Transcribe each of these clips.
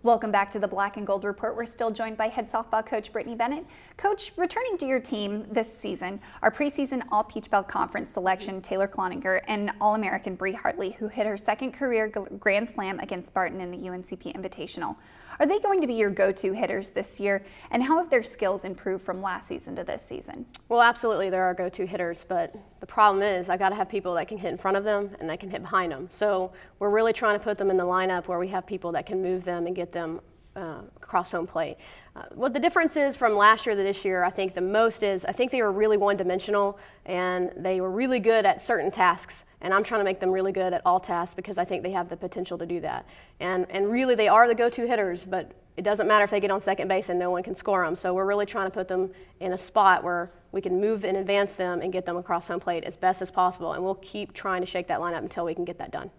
Welcome back to the Black and Gold Report. We're still joined by head softball coach Brittany Bennett. Coach, returning to your team this season are preseason All-Peach Belt Conference selection Taylor Cloninger and All-American Bree Hartley, who hit her second career Grand Slam against Barton in the UNCP Invitational. Are they going to be your go-to hitters this year, and how have their skills improved from last season to this season? Well, absolutely, they're our go-to hitters, but the problem is I got to have people that can hit in front of them and that can hit behind them. So we're really trying to put them in the lineup where we have people that can move them and get them across home plate. What the difference is from last year to this year, I think the most is I think they were really one-dimensional and they were really good at certain tasks. And I'm trying to make them really good at all tasks because I think they have the potential to do that. And really, they are the go-to hitters, but it doesn't matter if they get on second base and no one can score them. So we're really trying to put them in a spot where we can move and advance them and get them across home plate as best as possible. And we'll keep trying to shake that lineup until we can get that done.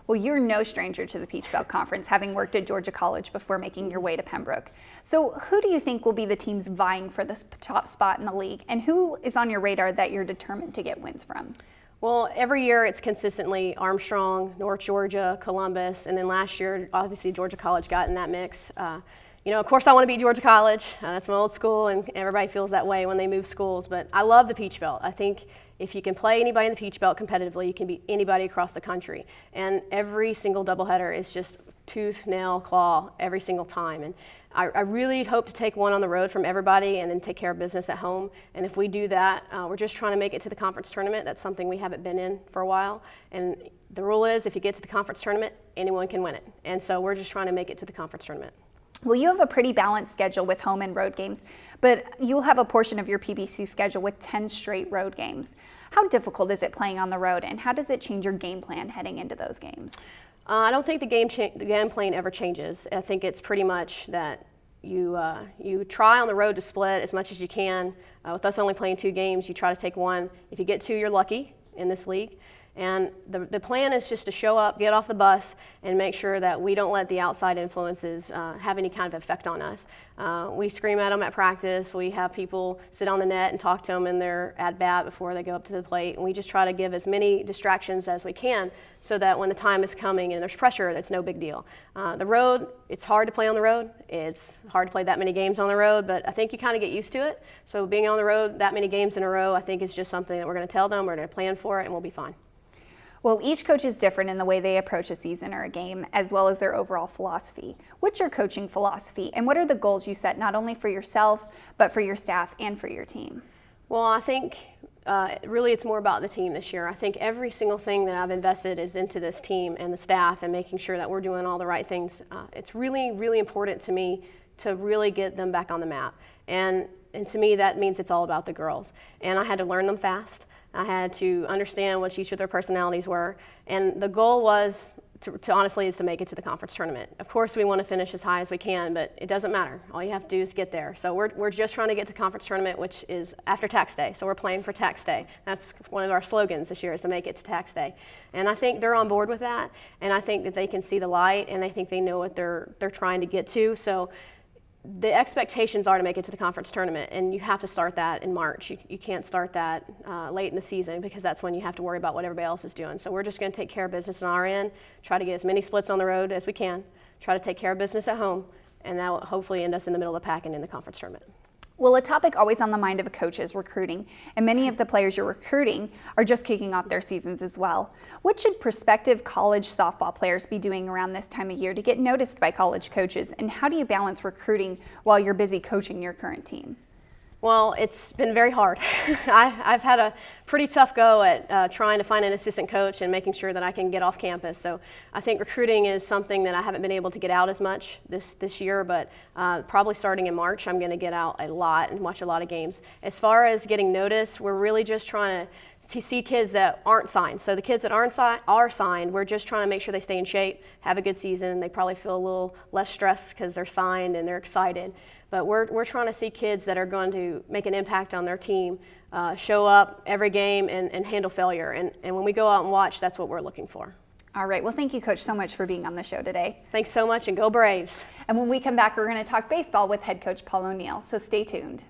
Well, you're no stranger to the Peach Belt Conference, having worked at Georgia College before making your way to Pembroke. So who do you think will be the teams vying for this top spot in the league? And who is on your radar that you're determined to get wins from? Well, every year it's consistently Armstrong, North Georgia, Columbus, and then last year, obviously, Georgia College got in that mix. Of course I want to beat Georgia College. That's my old school, and everybody feels that way when they move schools. But I love the Peach Belt. I think if you can play anybody in the Peach Belt competitively, you can beat anybody across the country. And every single doubleheader is just tooth, nail, claw every single time. And I really hope to take one on the road from everybody and then take care of business at home. And if we do that, we're just trying to make it to the conference tournament. That's something we haven't been in for a while. And the rule is if you get to the conference tournament, anyone can win it. And so we're just trying to make it to the conference tournament. Well, you have a pretty balanced schedule with home and road games, but you'll have a portion of your PBC schedule with 10 straight road games. How difficult is it playing on the road, and how does it change your game plan heading into those games? I don't think the game plan ever changes. I think it's pretty much that you try on the road to split as much as you can. With us only playing 2 games, you try to take one. If you get 2, you're lucky in this league. And the plan is just to show up, get off the bus, and make sure that we don't let the outside influences have any kind of effect on us. We scream at them at practice. We have people sit on the net and talk to them in their at-bat before they go up to the plate. And we just try to give as many distractions as we can so that when the time is coming and there's pressure, it's no big deal. The road, it's hard to play on the road. It's hard to play that many games on the road, but I think you kind of get used to it. So being on the road that many games in a row, I think is just something that we're going to tell them, we're going to plan for it, and we'll be fine. Well, each coach is different in the way they approach a season or a game, as well as their overall philosophy. What's your coaching philosophy, and what are the goals you set not only for yourself, but for your staff and for your team? Well, I think really it's more about the team this year. I think every single thing that I've invested is into this team and the staff and making sure that we're doing all the right things. It's really, really important to me to really get them back on the map. And to me, that means it's all about the girls. And I had to learn them fast. I had to understand what each of their personalities were, and the goal was to honestly is to make it to the conference tournament. Of course, we want to finish as high as we can, but it doesn't matter. All you have to do is get there. So we're just trying to get to the conference tournament, which is after tax day. So we're playing for tax day. That's one of our slogans this year, is to make it to tax day. And I think they're on board with that, and I think that they can see the light, and I think they know what they're trying to get to. So the expectations are to make it to the conference tournament, and you have to start that in March. You can't start that late in the season because that's when you have to worry about what everybody else is doing. So we're just going to take care of business on our end, try to get as many splits on the road as we can, try to take care of business at home, and that will hopefully end us in the middle of the pack and in the conference tournament. Well, a topic always on the mind of a coach is recruiting, and many of the players you're recruiting are just kicking off their seasons as well. What should prospective college softball players be doing around this time of year to get noticed by college coaches, and how do you balance recruiting while you're busy coaching your current team? Well, it's been very hard. I've had a pretty tough go at trying to find an assistant coach and making sure that I can get off campus. So I think recruiting is something that I haven't been able to get out as much this year, but probably starting in March, I'm going to get out a lot and watch a lot of games. As far as getting noticed, we're really just trying to see kids that aren't signed. So the kids that are signed, we're just trying to make sure they stay in shape, have a good season. They probably feel a little less stressed because they're signed and they're excited. But we're trying to see kids that are going to make an impact on their team, show up every game and handle failure. And when we go out and watch, that's what we're looking for. All right. Well, thank you, Coach, so much for being on the show today. Thanks so much, and go Braves. And when we come back, we're going to talk baseball with head coach Paul O'Neill. So stay tuned.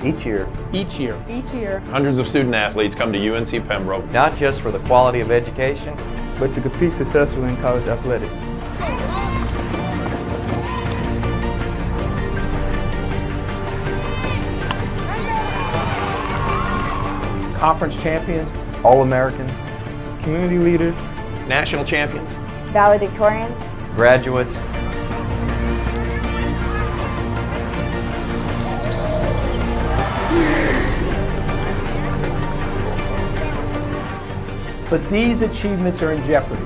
Each year, Each year, Hundreds of student athletes come to UNC Pembroke. not just for the quality of education, but to compete successfully in college athletics. conference champions, All-Americans, Community leaders, National champions. valedictorians, graduates, but these achievements are in jeopardy.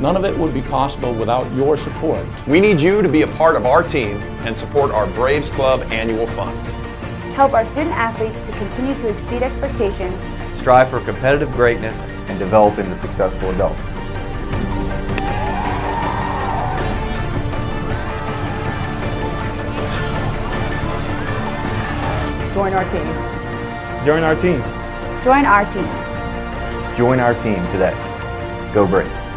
None of it would be possible without your support. We need you to be a part of our team and support our Braves Club annual fund. help our student athletes to continue to exceed expectations, strive for competitive greatness, and develop into successful adults. Join our team. Join our team. join our team. Join our team today. Go Braves!